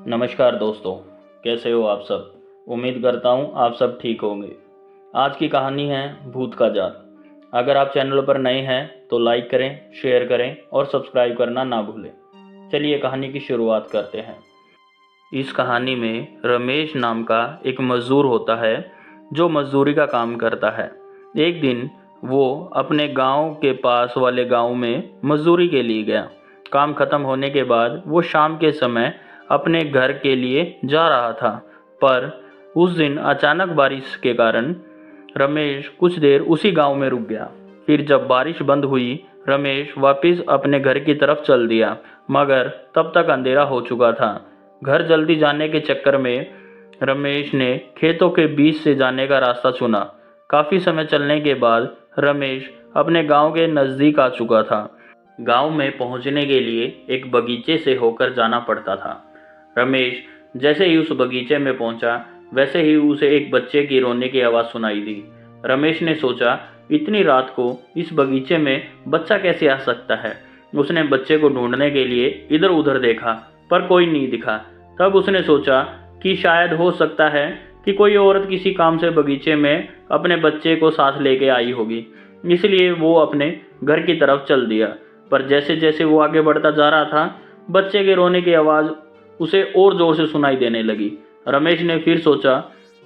नमस्कार दोस्तों, कैसे हो आप सब। उम्मीद करता हूँ आप सब ठीक होंगे। आज की कहानी है भूत का जाल। अगर आप चैनल पर नए हैं तो लाइक करें, शेयर करें और सब्सक्राइब करना ना भूलें। चलिए कहानी की शुरुआत करते हैं। इस कहानी में रमेश नाम का एक मज़दूर होता है जो मज़दूरी का काम करता है। एक दिन वो अपने गांव के पास वाले गांव में मज़दूरी के लिए गया। काम खत्म होने के बाद वो शाम के समय अपने घर के लिए जा रहा था, पर उस दिन अचानक बारिश के कारण रमेश कुछ देर उसी गांव में रुक गया। फिर जब बारिश बंद हुई, रमेश वापस अपने घर की तरफ चल दिया, मगर तब तक अंधेरा हो चुका था। घर जल्दी जाने के चक्कर में रमेश ने खेतों के बीच से जाने का रास्ता चुना। काफ़ी समय चलने के बाद रमेश अपने गांव के नज़दीक आ चुका था। गांव में पहुंचने के लिए एक बगीचे से होकर जाना पड़ता था। रमेश जैसे ही उस बगीचे में पहुंचा, वैसे ही उसे एक बच्चे की रोने की आवाज़ सुनाई दी। रमेश ने सोचा, इतनी रात को इस बगीचे में बच्चा कैसे आ सकता है। उसने बच्चे को ढूंढने के लिए इधर उधर देखा, पर कोई नहीं दिखा। तब उसने सोचा कि शायद हो सकता है कि कोई औरत किसी काम से बगीचे में अपने बच्चे को साथ लेके आई होगी, इसलिए वो अपने घर की तरफ चल दिया। पर जैसे जैसे वो आगे बढ़ता जा रहा था, बच्चे के रोने की आवाज़ उसे और ज़ोर से सुनाई देने लगी। रमेश ने फिर सोचा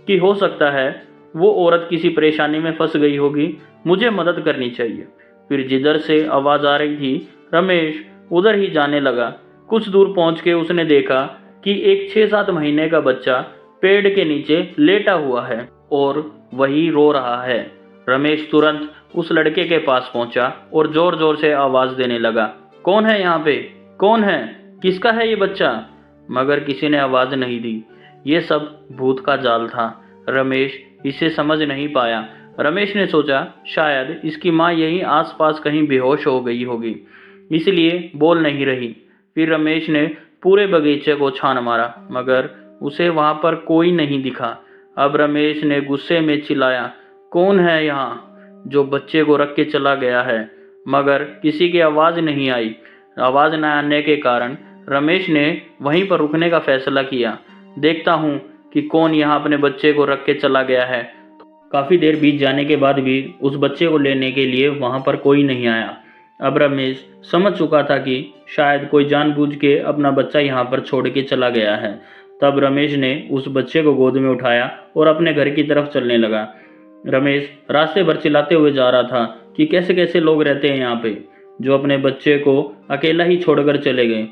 कि हो सकता है वो औरत किसी परेशानी में फंस गई होगी, मुझे मदद करनी चाहिए। फिर जिधर से आवाज़ आ रही थी, रमेश उधर ही जाने लगा। कुछ दूर पहुंच के उसने देखा कि एक 6-7 महीने का बच्चा पेड़ के नीचे लेटा हुआ है और वही रो रहा है। रमेश तुरंत उस लड़के के पास पहुंचा और जोर जोर से आवाज़ देने लगा, कौन है यहाँ पे, कौन है, किसका है ये बच्चा। मगर किसी ने आवाज़ नहीं दी। ये सब भूत का जाल था। रमेश इसे समझ नहीं पाया। रमेश ने सोचा शायद इसकी माँ यहीं आसपास कहीं बेहोश हो गई होगी, इसलिए बोल नहीं रही। फिर रमेश ने पूरे बगीचे को छान मारा, मगर उसे वहाँ पर कोई नहीं दिखा। अब रमेश ने गुस्से में चिल्लाया, कौन है यहाँ जो बच्चे को रख के चला गया है। मगर किसी की आवाज़ नहीं आई। आवाज़ न आने के कारण रमेश ने वहीं पर रुकने का फैसला किया। देखता हूँ कि कौन यहाँ अपने बच्चे को रख के चला गया है। काफ़ी देर बीत जाने के बाद भी उस बच्चे को लेने के लिए वहाँ पर कोई नहीं आया। अब रमेश समझ चुका था कि शायद कोई जानबूझ के अपना बच्चा यहाँ पर छोड़ के चला गया है। तब रमेश ने उस बच्चे को गोद में उठाया और अपने घर की तरफ चलने लगा। रमेश रास्ते भर चिल्लाते हुए जा रहा था कि कैसे कैसे लोग रहते हैं यहाँ पे, जो अपने बच्चे को अकेला ही छोड़कर चले गए।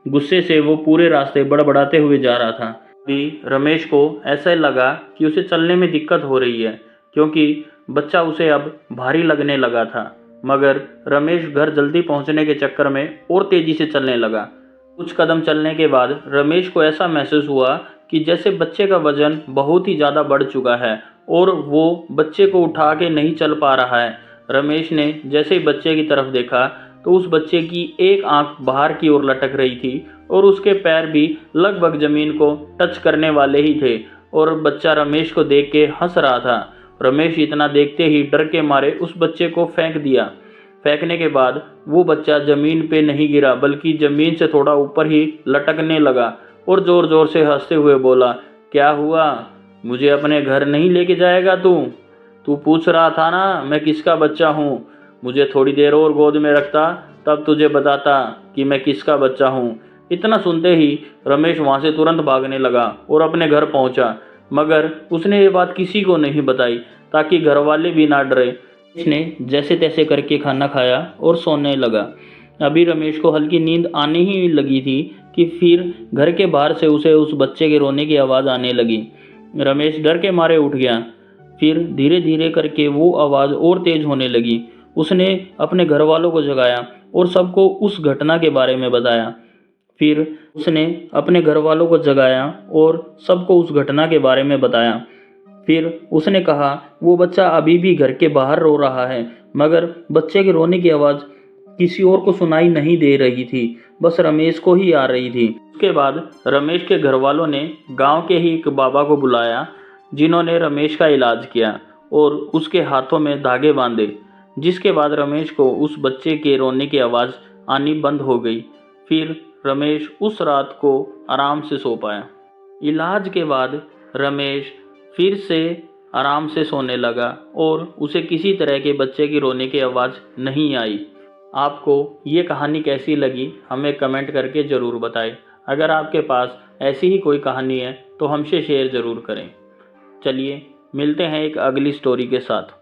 गुस्से से वो पूरे रास्ते बड़बड़ाते हुए जा रहा था। अभी रमेश को ऐसा लगा कि उसे चलने में दिक्कत हो रही है, क्योंकि बच्चा उसे अब भारी लगने लगा था। मगर रमेश घर जल्दी पहुंचने के चक्कर में और तेजी से चलने लगा। कुछ कदम चलने के बाद रमेश को ऐसा महसूस हुआ कि जैसे बच्चे का वजन बहुत ही ज़्यादा बढ़ चुका है और वो बच्चे को उठा के नहीं चल पा रहा है। रमेश ने जैसे ही बच्चे की तरफ देखा तो उस बच्चे की एक आंख बाहर की ओर लटक रही थी और उसके पैर भी लगभग ज़मीन को टच करने वाले ही थे और बच्चा रमेश को देख के हंस रहा था। रमेश इतना देखते ही डर के मारे उस बच्चे को फेंक दिया। फेंकने के बाद वो बच्चा ज़मीन पे नहीं गिरा, बल्कि ज़मीन से थोड़ा ऊपर ही लटकने लगा और ज़ोर ज़ोर से हंसते हुए बोला, क्या हुआ, मुझे अपने घर नहीं लेके जाएगा तू पूछ रहा था ना मैं किसका बच्चा हूँ। मुझे थोड़ी देर और गोद में रखता, तब तुझे बताता कि मैं किसका बच्चा हूँ। इतना सुनते ही रमेश वहाँ से तुरंत भागने लगा और अपने घर पहुँचा। मगर उसने ये बात किसी को नहीं बताई ताकि घर वाले भी ना डरे। इसने जैसे तैसे करके खाना खाया और सोने लगा। अभी रमेश को हल्की नींद आने ही लगी थी कि फिर घर के बाहर से उसे उस बच्चे के रोने की आवाज़ आने लगी। रमेश डर के मारे उठ गया। फिर धीरे धीरे करके वो आवाज़ और तेज़ होने लगी। उसने अपने घर वालों को जगाया और सबको उस घटना के बारे में बताया। फिर उसने अपने घर वालों को जगाया और सबको उस घटना के बारे में बताया। फिर उसने कहा वो बच्चा अभी भी घर के बाहर रो रहा है, मगर बच्चे के रोने की आवाज़ किसी और को सुनाई नहीं दे रही थी, बस रमेश को ही आ रही थी। उसके बाद रमेश के घर वालों ने गांव के ही एक बाबा को बुलाया, जिन्होंने रमेश का इलाज किया और उसके हाथों में धागे बांधे, जिसके बाद रमेश को उस बच्चे के रोने की आवाज़ आनी बंद हो गई। फिर रमेश उस रात को आराम से सो पाया। इलाज के बाद रमेश फिर से आराम से सोने लगा और उसे किसी तरह के बच्चे की रोने की आवाज़ नहीं आई। आपको ये कहानी कैसी लगी हमें कमेंट करके ज़रूर बताएं। अगर आपके पास ऐसी ही कोई कहानी है तो हमसे शेयर ज़रूर करें। चलिए मिलते हैं एक अगली स्टोरी के साथ।